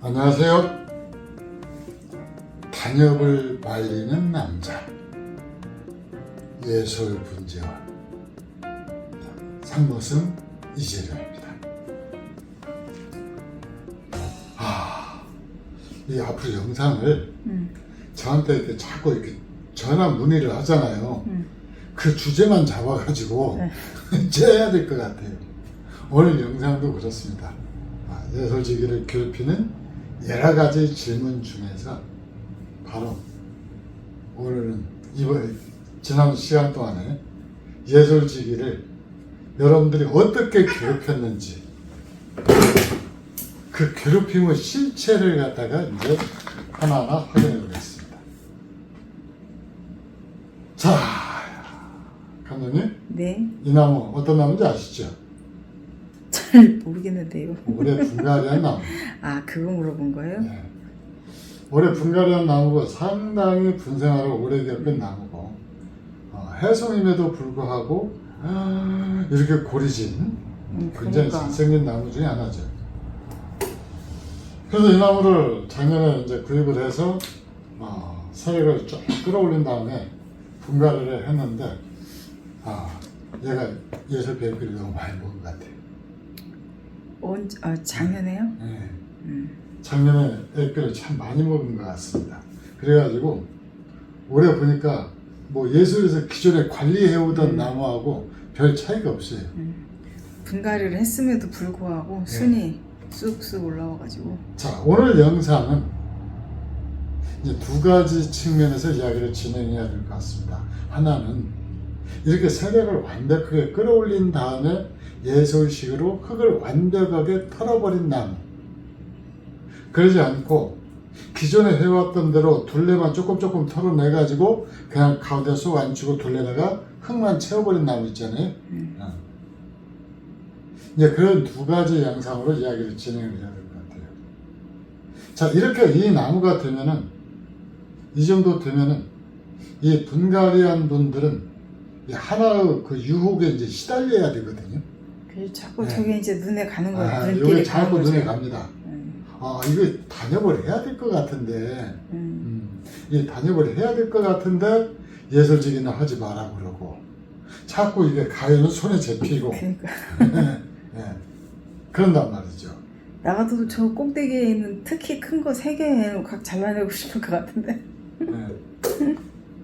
안녕하세요. 단엽을 말리는 남자 예솔분재원 상무승 이재룡입니다. 이 앞으로 영상을 저한테 이렇게 자꾸 이렇게 전화 문의를 하잖아요. 그 주제만 잡아가지고 째야 될 것 같아요. 오늘 영상도 그렇습니다. 예솔지기를 괴롭히는 여러 가지 질문 중에서 바로 오늘은 지난 시간 동안에 예솔지기를 여러분들이 어떻게 괴롭혔는지 그 괴롭힘의 실체를 갖다가 이제 하나하나 확인해 보겠습니다. 자, 감독님. 네. 이 나무 어떤 나무인지 아시죠? 잘 모르겠는데요. 올해 분갈이한 나무. 아, 그거 물어본 거예요? 네. 올해 분갈이한 나무고 상당히 분생활을 오래 겪은 나무고 해송임에도 불구하고 이렇게 고리진 굉장히 그러니까. 잘생긴 나무 중에 하나죠. 그래서 이 나무를 작년에 이제 구입을 해서 세력을 쫙 끌어올린 다음에 분갈이를 했는데 얘가 예술 배필을 너무 많이 먹은 것 같아요. 작년에요? 네. 작년에 애필을 참 많이 먹은 것 같습니다. 그래가지고 올해 보니까 뭐 예술에서 기존에 관리해오던 나무하고 별 차이가 없어요. 분갈이를 했음에도 불구하고 순이 쑥쑥 올라와가지고. 자, 오늘 영상은 이제 두 가지 측면에서 이야기를 진행해야 될 것 같습니다. 하나는 이렇게 세력을 완벽하게 끌어올린 다음에 예솔식으로 흙을 완벽하게 털어버린 나무, 그러지 않고 기존에 해왔던 대로 둘레만 조금 털어내가지고 그냥 가운데 쏙 안 치고 둘레다가 흙만 채워버린 나무 있잖아요. 이제 그런 두 가지 양상으로 이야기를 진행을 해야 될 것 같아요. 자, 이렇게 이 나무가 되면은, 이 정도 되면은 이 분갈이한 분들은 이 하나의 그 유혹에 이제 시달려야 되거든요. 그래서 자꾸 저게 이제 눈에 가는 거예요. 이게 자꾸 눈에 갑니다. 이거 단엽을 해야 될 것 같은데, 이 단엽을 해야 될 것 같은데 예솔지기는 하지 마라 그러고 자꾸 이게 가위는 손에 잡히고. 그러니까. 그런단 말이죠. 나 같아도 저 꼭대기에 있는 특히 큰 거 3개 각 잘라내고 싶을 것 같은데.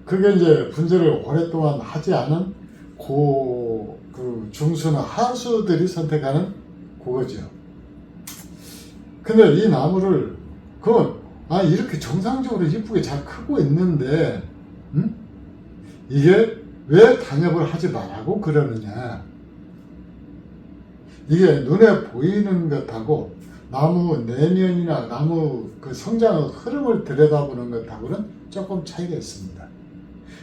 그게 이제 분재를 오랫동안 하지 않은 그 중수나 하수들이 선택하는 그거죠. 근데 이 나무를 이렇게 정상적으로 이쁘게 잘 크고 있는데 이게 왜 단엽을 하지 말라고 그러느냐. 이게 눈에 보이는 것하고 나무 내면이나 나무 그 성장의 흐름을 들여다보는 것하고는 조금 차이가 있습니다.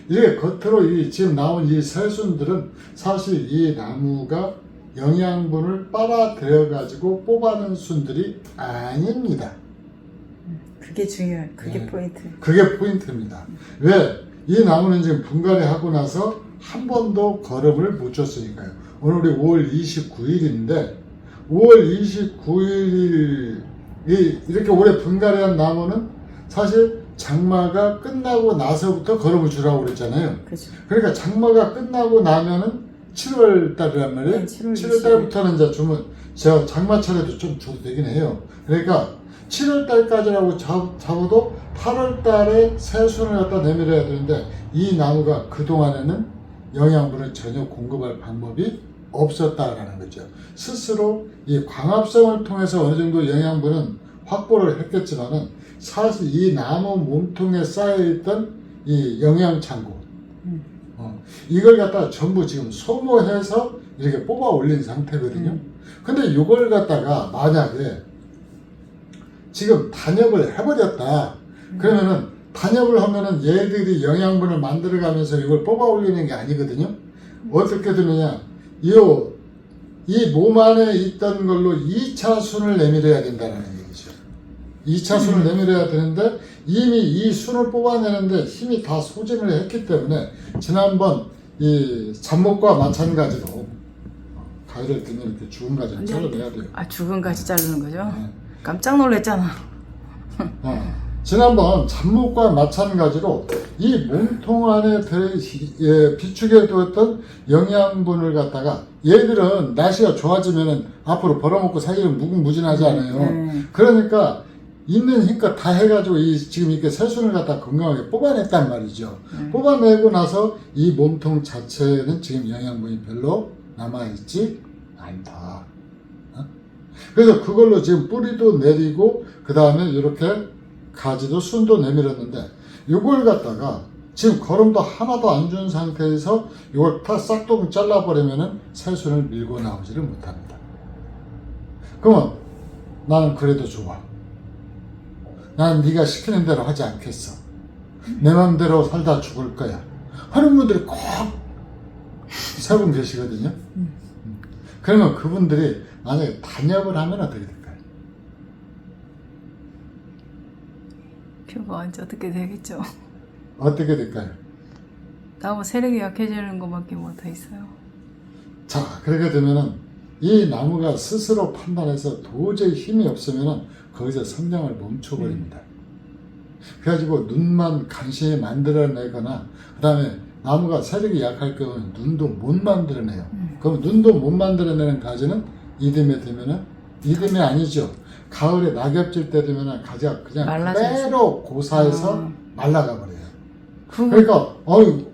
이게 겉으로 지금 나온 이 새순들은 사실 이 나무가 영양분을 빨아들여 가지고 뽑아낸 순들이 아닙니다. 그게 중요해요. 그게 포인트. 그게 포인트입니다. 왜? 이 나무는 지금 분갈이 하고 나서 한 번도 거름을 못 줬으니까요. 오늘이 5월 29일인데 5월 29일이 이렇게 오래 분갈이한 나무는 사실 장마가 끝나고 나서부터 거름을 주라고 그랬잖아요. 그렇죠. 그러니까 장마가 끝나고 나면은 7월 달이란 말이에요. 네, 7월 달부터는 이제 제가 장마철에도 좀 줘도 되긴 해요. 그러니까 7월 달까지라고 잡아도 8월 달에 새순을 갖다 내밀어야 되는데 이 나무가 그동안에는 영양분을 전혀 공급할 방법이 없었다라는 거죠. 스스로 이 광합성을 통해서 어느 정도 영양분은 확보를 했겠지만은 사실 이 나무 몸통에 쌓여있던 이 영양창고 이걸 갖다가 전부 지금 소모해서 이렇게 뽑아 올린 상태거든요. 근데 이걸 갖다가 만약에 지금 단엽을 해버렸다 그러면은 단엽을 하면은 얘들이 영양분을 만들어가면서 이걸 뽑아 올리는 게 아니거든요. 어떻게 되느냐, 이 몸 안에 있던 걸로 2차 순을 내밀어야 된다는 얘기죠. 2차 순을 내밀어야 되는데 이미 이 순을 뽑아내는데 힘이 다 소진을 했기 때문에 지난번 이 잡목과 마찬가지로 가위를 들면 이렇게 죽은 가지를 잘라내야 돼요. 죽은 가지 자르는 거죠? 네. 깜짝 놀랐잖아. 지난번 잡목과 마찬가지로 이 몸통 안에 비축해 두었던 영양분을 갖다가 얘들은 날씨가 좋아지면은 앞으로 벌어먹고 살기는 무궁무진하지 않아요. 그러니까 있는 힘껏 다 해가지고 지금 이렇게 새순을 갖다 건강하게 뽑아냈단 말이죠. 뽑아내고 나서 이 몸통 자체는 지금 영양분이 별로 남아있지 않다. 그래서 그걸로 지금 뿌리도 내리고 그 다음에 이렇게 가지도 순도 내밀었는데 이걸 갖다가 지금 거름도 하나도 안 준 상태에서 이걸 다 싹둑 잘라버리면은 새순을 밀고 나오지를 못합니다. 그러면 나는 그래도 좋아. 난 네가 시키는 대로 하지 않겠어. 내 맘대로 살다 죽을 거야. 하는 분들이 꼭 세 분 계시거든요. 그러면 그분들이 만약에 단협을 하면 어떻게 될까요? 표가 언제 어떻게 되겠죠? 어떻게 될까요? 나무 세력이 약해지는 것밖에 못해 있어요. 자, 그렇게 되면은 이 나무가 스스로 판단해서 도저히 힘이 없으면은 거기서 성장을 멈춰버립니다. 그래가지고 눈만 간신히 만들어내거나 그 다음에 나무가 세력이 약할 경우는 눈도 못 만들어내요. 그럼 눈도 못 만들어내는 가지는 이듬해 되면은 이듬해 아니죠. 가을에 낙엽질 때 되면은 가지가 그냥 그대로 고사해서 말라가 버려요. 그러니까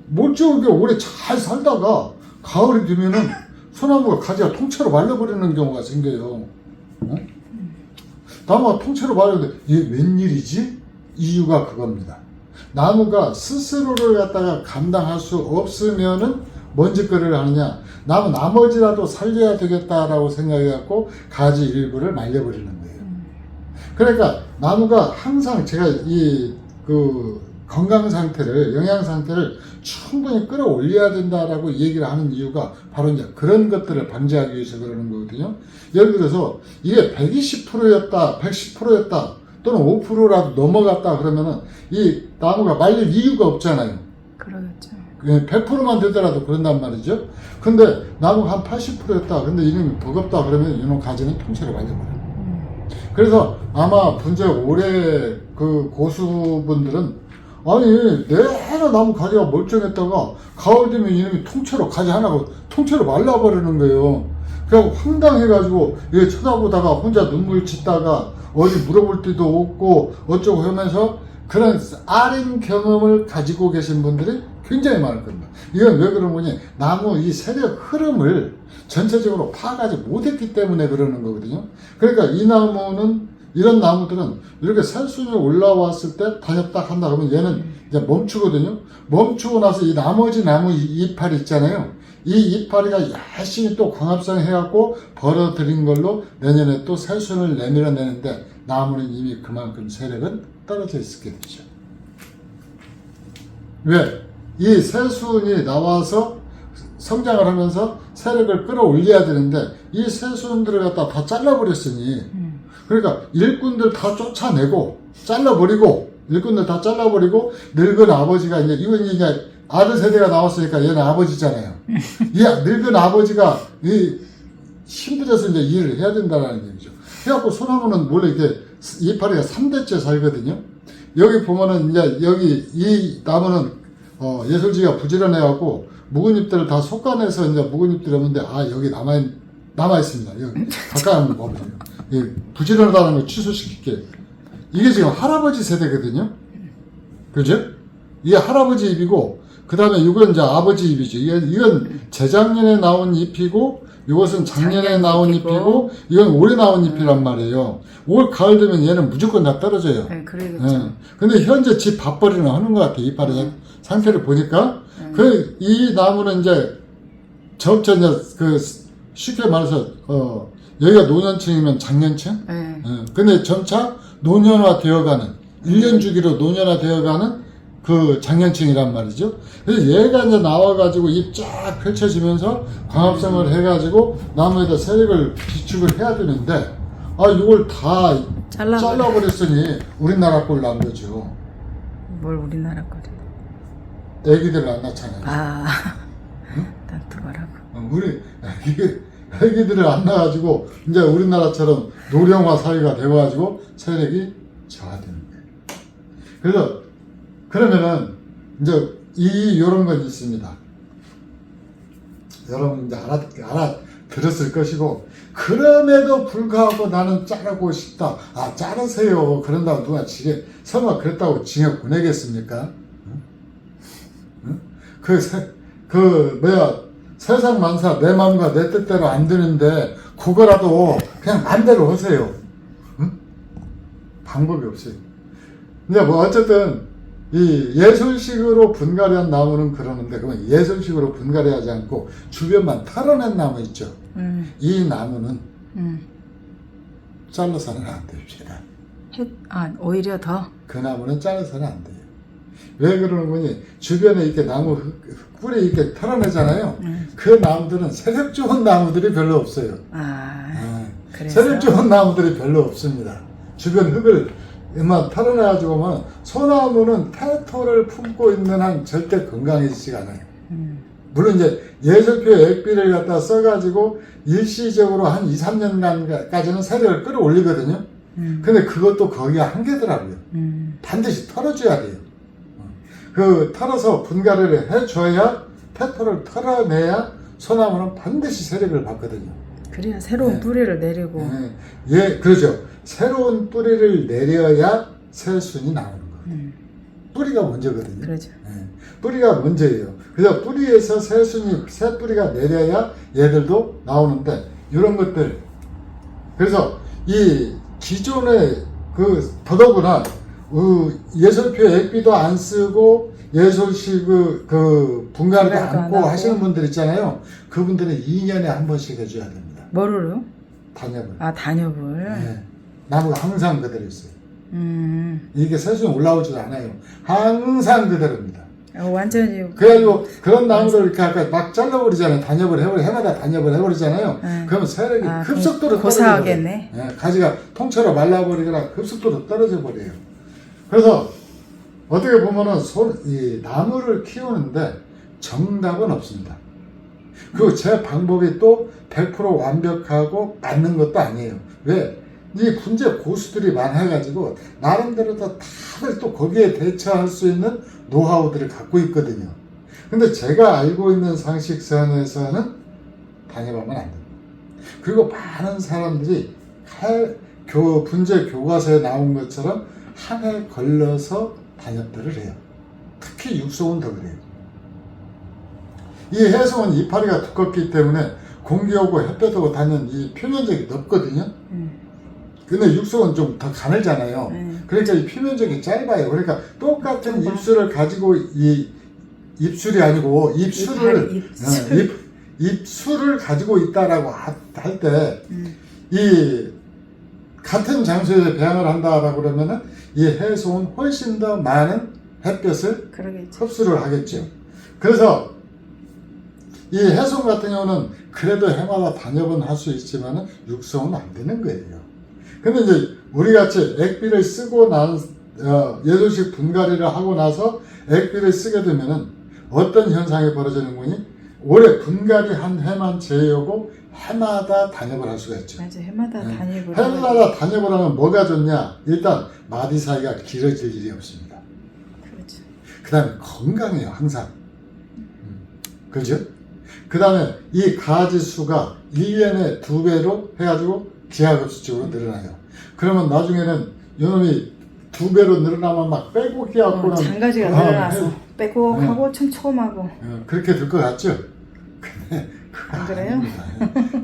멀쩡하게 오래 잘 살다가 가을이 되면은 소나무가 가지가 통째로 말라버리는 경우가 생겨요. 나무가 통째로 말라는데 이게 웬일이지? 이유가 그겁니다. 나무가 스스로를 갖다가 감당할 수 없으면은 뭔 짓거리를 하느냐? 나머지라도 살려야 되겠다라고 생각해갖고 가지 일부를 말려버리는 거예요. 그러니까 나무가 항상 제가 건강 상태를, 영양 상태를 충분히 끌어올려야 된다라고 얘기를 하는 이유가 바로 이제 그런 것들을 방지하기 위해서 그러는 거거든요. 예를 들어서 이게 120%였다, 110%였다, 또는 5%라도 넘어갔다 그러면은 이 나무가 말릴 이유가 없잖아요. 그러겠죠. 100%만 되더라도 그런단 말이죠. 근데 나무가 한 80%였다. 근데 이놈이 버겁다 그러면 이놈 가지는 통째로 말려버려요. 그래서 아마 분재 오래 그 고수분들은 아니 내내 나무 가지가 멀쩡했다가 가을 되면 이놈이 통째로 가지 하나가 통째로 말라버리는 거예요. 그래서 황당해가지고 얘 쳐다보다가 혼자 눈물 짓다가 어디 물어볼 데도 없고 어쩌고 하면서 그런 아린 경험을 가지고 계신 분들이 굉장히 많을 겁니다. 이건 왜 그런 거니? 나무 이 세력 흐름을 전체적으로 파악하지 못했기 때문에 그러는 거거든요. 그러니까 이 나무는, 이런 나무들은 이렇게 새순이 올라왔을 때 단협 딱 한다 그러면 얘는 이제 멈추거든요. 멈추고 나서 이 나머지 나무 이파리 있잖아요. 이 이파리가 열심히 또 광합성 해갖고 벌어들인 걸로 내년에 또 새순을 내밀어내는데 나무는 이미 그만큼 세력은 떨어져 있게 되죠. 왜? 이 새순이 나와서 성장을 하면서 세력을 끌어올려야 되는데 이 새순들을 갖다 다 잘라버렸으니 그러니까 일꾼들 다 쫓아내고 잘라버리고 일꾼들 다 잘라버리고 늙은 아버지가 이건 이제 아들 세대가 나왔으니까 얘는 아버지잖아요. 이 늙은 아버지가 힘들어서 이제 일을 해야 된다는 얘기죠. 그래갖고 소나무는 원래 이렇게 이파리가 3대째 살거든요. 여기 보면은 이제 여기 이 나무는 예술지가 부지런해갖고 묵은 잎들을 다 솎아내서 이제 묵은 잎들이 없는데 여기 남아있습니다. 여기 가까이 한번 봐보세요. 부지런하다는 걸 취소시킬게. 이게 지금 할아버지 세대거든요. 그죠? 이게 할아버지 잎이고 그 다음에 이건 이제 아버지 잎이죠. 이건 재작년에 나온 잎이고 이것은 작년에 나온 잎이고 이건 올해 나온 잎이란 말이에요. 올 가을 되면 얘는 무조건 다 떨어져요. 네, 그러겠죠. 근데 현재 집 밥벌이는 하는 것 같아. 이파리 상태를 보니까. 이 나무는 이제 점차 이제 쉽게 말해서 여기가 노년층이면 장년층. 근데 점차 노년화 되어가는 1년 주기로 노년화 되어가는 그 장년층이란 말이죠. 그래서 얘가 이제 나와가지고 입 쫙 펼쳐지면서 광합성을 해가지고 나무에다 세력을 비축을 해야 되는데 이걸 다 잘라버렸으니 우리나라 꼴 난 거죠. 뭘 우리나라 꼴이? 애기들 안 낳잖아요. 응? 놔두라고. 우리 애기들을 안 낳아가지고 이제 우리나라처럼 노령화 사회가 되어가지고 세력이 저하되는 거예요. 그래서 그러면은 이제 요런 건 있습니다. 여러분 이제 알아들었을 것이고, 그럼에도 불구하고 나는 자르고 싶다. 아, 자르세요. 그런다고 누가 설마 그랬다고 징역 보내겠습니까? 응? 세상 만사 내 마음과 내 뜻대로 안 되는데, 그거라도 그냥 맘대로 하세요. 응? 방법이 없어요. 근데 뭐 어쨌든, 이 예술식으로 분갈이한 나무는 그러는데, 그러면 예술식으로 분갈이하지 않고 주변만 털어낸 나무 있죠. 이 나무는 잘라서는 안 됩니다. 오히려 더? 그 나무는 잘라서는 안 돼요. 왜 그러는 거니? 주변에 이렇게 나무 꿀이 이렇게 털어내잖아요. 그 나무들은 세력 좋은 나무들이 별로 없어요. 그래서? 세력 좋은 나무들이 별로 없습니다. 주변 흙을 만 털어내가지고 보면 소나무는 태토를 품고 있는 한 절대 건강해지지가 않아요. 물론 이제 예술표 액비를 갖다 써가지고 일시적으로 한 2, 3년간까지는 세력을 끌어올리거든요. 근데 그것도 거기가 한계더라고요. 반드시 털어줘야 돼요. 그 털어서 분갈이를 해줘야, 태토를 털어내야 소나무는 반드시 세력을 받거든요. 그래야 새로운 뿌리를 내리고. 그렇죠. 새로운 뿌리를 내려야 새순이 나오는 거예요. 뿌리가 먼저거든요. 그렇죠. 뿌리가 먼저예요. 그래서 뿌리에서 새 뿌리가 내려야 얘들도 나오는데, 이런 것들. 그래서 이 기존의 더더구나 예술표 액비도 안 쓰고 예술식 분갈이도 않고 하시는 분들 있잖아요. 그분들은 2년에 한 번씩 해줘야 됩니다. 뭐를요? 단엽을. 단엽을. 나무가 항상 그대로 있어요. 이게 새순이 올라오지도 않아요. 항상 그대로입니다. 완전히. 그래가지고 그런 나무를 이렇게 아까 막 잘라버리잖아요. 해마다 단엽을 해버리잖아요. 그러면 세력이 급속도로 고사하겠네. 가지가 통째로 말라버리거나 급속도로 떨어져 버려요. 그래서 어떻게 보면은 이 나무를 키우는데 정답은 없습니다. 그리고 제 방법이 또 100% 완벽하고 맞는 것도 아니에요. 왜? 이 분재 고수들이 많아가지고 나름대로 다들 또 거기에 대처할 수 있는 노하우들을 갖고 있거든요. 근데 제가 알고 있는 상식선에서는 단엽하면 안 됩니다. 그리고 많은 사람들이 분재 교과서에 나온 것처럼 한 해 걸러서 단엽들을 해요. 특히 육송은 더 그래요. 이 해송은 이파리가 두껍기 때문에 공기하고 햇볕하고 닿는 이 표면적이 넓거든요. 근데 육송은 좀 더 가늘잖아요. 그러니까 이 표면적이 짧아요. 그러니까 똑같은 입술을 가지고 입술이 아니고 입술을 가지고 있다라고 할 때 이 같은 장소에 배양을 한다라고 그러면은 이 해송은 훨씬 더 많은 햇볕을 흡수를 하겠죠. 그래서 이 해송 같은 경우는 그래도 해마다 단엽은 할 수 있지만은 육송은 안 되는 거예요. 근데 이제 우리 같이 액비를 쓰고 예술식 분갈이를 하고 나서 액비를 쓰게 되면은 어떤 현상이 벌어지는 거니? 올해 분갈이 한 해만 제외하고 해마다 단엽을 할 수가 있죠. 맞아, 해마다 단엽을. 해마다 단엽을 하면 뭐가 좋냐? 일단 마디 사이가 길어질 일이 없습니다. 그렇죠. 그 다음에 건강해요, 항상. 그죠? 그 다음에 이 가지 수가 1년에 2배로 해가지고 기하급수적으로 늘어나요. 그러면 나중에는 이놈이 2배로 늘어나면 막 빼곡해갖고는 장가지가 늘어나서 빼곡하고 촘촘하고. 그렇게 될 것 같죠? 근데 안 그래요?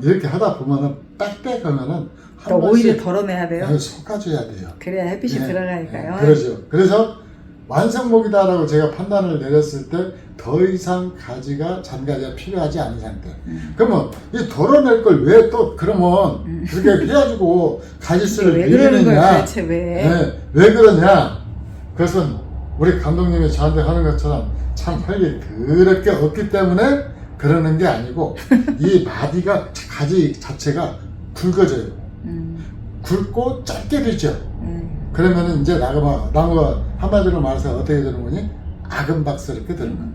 이렇게 하다 보면은 빽빽하면은 더 오히려 덜어내야 돼요. 솎아줘야 돼요. 그래야 햇빛이 들어가니까요. 그러죠. 그래서 완성목이다라고 제가 판단을 내렸을 때 더 이상 잔가지가 필요하지 않은 상태. 그러면 이 덜어낼 걸 왜 또 그러면 그렇게 해가지고 가지수를 늘리느냐? 도대체 왜? 왜 그러냐? 그것은 우리 감독님이 저한테 하는 것처럼 참 할 일이 더럽게 없기 때문에 그러는 게 아니고 이 마디가 가지 자체가 굵어져요. 굵고 짧게 되죠. 그러면은 이제 나무가 한마디로 말해서 어떻게 되는 거니? 아금박스럽게 되는 거예요.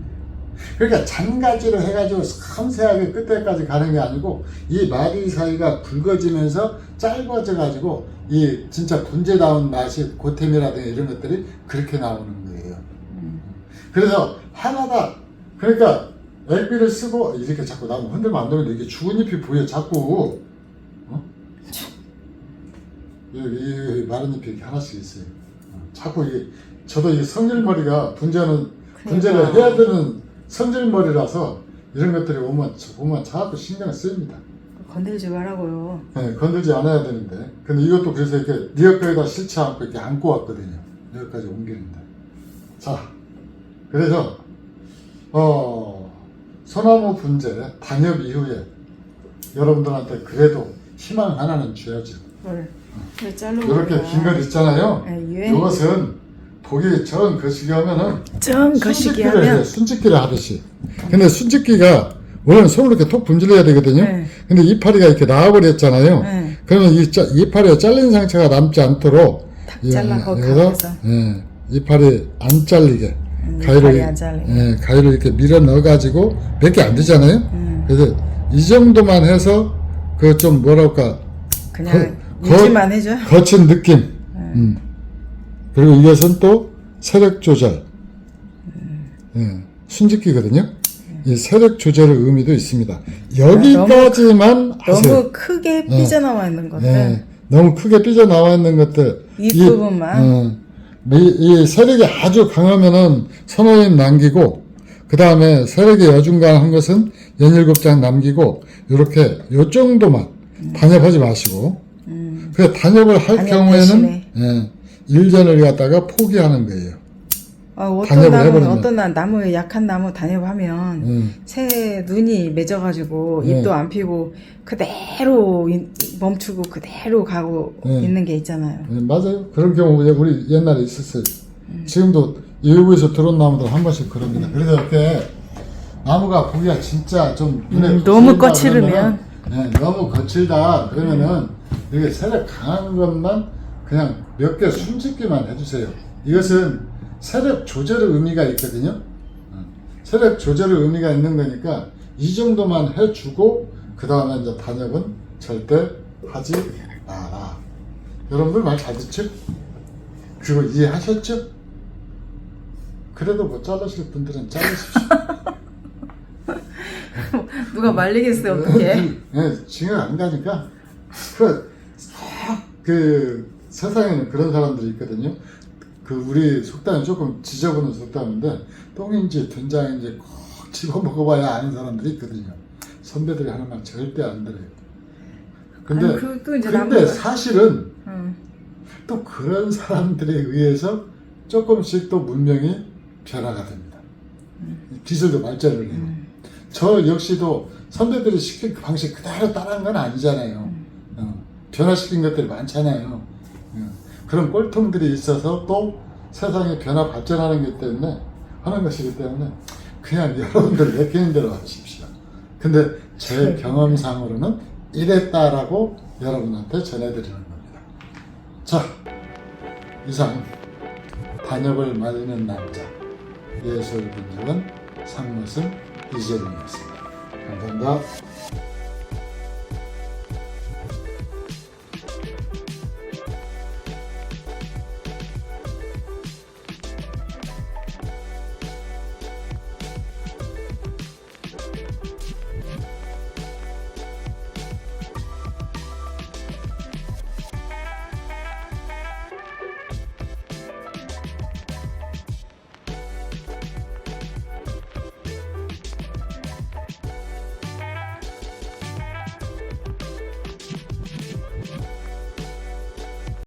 그러니까 잔가지로 해가지고 섬세하게 끝에까지 가는 게 아니고 이 마디 사이가 굵어지면서 짧아져가지고 이 진짜 분재다운 맛이 고템이라든가 이런 것들이 그렇게 나오는 거예요. 그래서 하나다. 그러니까 액비를 쓰고 이렇게 자꾸 나무 흔들면 안 되는데 이게 죽은 잎이 보여 자꾸. 이 마른 잎이 이렇게 하나씩 있어요. 자꾸 이게 저도 이 성질머리가 분재를 해야 되는 성질머리라서 이런 것들이 오면 자꾸 신경을 쓰입니다. 건들지 말라고요. 네, 건들지 않아야 되는데. 근데 이것도 그래서 이렇게 리어카에다 실지 않고 이렇게 안고 왔거든요. 여기까지 옮기는데. 자, 그래서 소나무 분재 단엽 이후에 여러분들한테 그래도 희망 하나는 줘야죠. 왜 자르고 이렇게 긴 것 있잖아요. 네, 이것은 보기 전 거시기 하면은 거시기 하면 해요. 순짓기를 하듯이. 근데 순짓기가 원래는 손으로 이렇게 톡 분질러야 되거든요. 네. 근데 이파리가 이렇게 나와버렸잖아요. 네. 그러면 이파리가 잘린 상처가 남지 않도록 잘라서 여기서 이파리 안 잘리게 이파리 안 잘리게. 가위를 이렇게 밀어 넣어가지고 몇 개 안 되잖아요. 그래서 이 정도만 해서 그 좀 뭐랄까 그냥 유지만 해줘. 거친 느낌. 그리고 이것은 또 세력 조절. 순짓기거든요. 이 세력 조절의 의미도 있습니다. 여기까지만 하세요. 너무 크게 삐져나와 있는 것들. 너무 크게 삐져나와 있는 것들. 이 부분만. 이 세력이 아주 강하면은 선호임 남기고, 그 다음에 세력이 여중간한 것은 연일곱장 남기고, 요렇게 요 정도만 단엽하지 마시고, 그 단엽을 할 경우에는 일전을 갖다가 포기하는 거예요. 어떤 나무에 약한 나무 단엽하면 새 눈이 맺어가지고 잎도 안 피고 그대로 멈추고 그대로 가고 있는 게 있잖아요. 맞아요. 그런 경우 우리 옛날에 있었어요. 지금도 외부에서 들어온 나무들 한 번씩 그럽니다. 그래서 이렇게 나무가 보기가 진짜 좀 눈에 너무 거칠으면 너무 거칠다 그러면은 이게 세력 강한 것만 그냥 몇 개 숨짓기만 해주세요. 이것은 세력 조절의 의미가 있거든요. 세력 조절의 의미가 있는 거니까 이 정도만 해주고 그 다음에 이제 단엽은 절대 하지 마라. 여러분들 말 잘 듣죠? 그거 이해하셨죠? 그래도 못 자르실 분들은 자르십시오. 누가 말리겠어요, 어떻게? 징을 안 가니까 세상에는 그런 사람들이 있거든요. 우리 속담이 조금 지저분한 속담인데 똥인지 된장인지 꼭 집어 먹어봐야 아는 사람들이 있거든요. 선배들이 하는 말 절대 안 들어요. 근데 사실은 또 그런 사람들에 의해서 조금씩 또 문명이 변화가 됩니다. 기술도 발전을 해요. 저 역시도 선배들이 시킨 그 방식 그대로 따라한 건 아니잖아요. 변화시킨 것들이 많잖아요. 그런 꼴통들이 있어서 또 세상이 변화 발전하는 것 때문에 하는 것이기 때문에 그냥 여러분들 내키는 대로 하십시오. 근데 제 경험상으로는 이랬다라고 여러분한테 전해드리는 겁니다. 자, 이상 단엽을 말리는 남자 예술분석은 상무슨 이재명이었습니다. 감사합니다.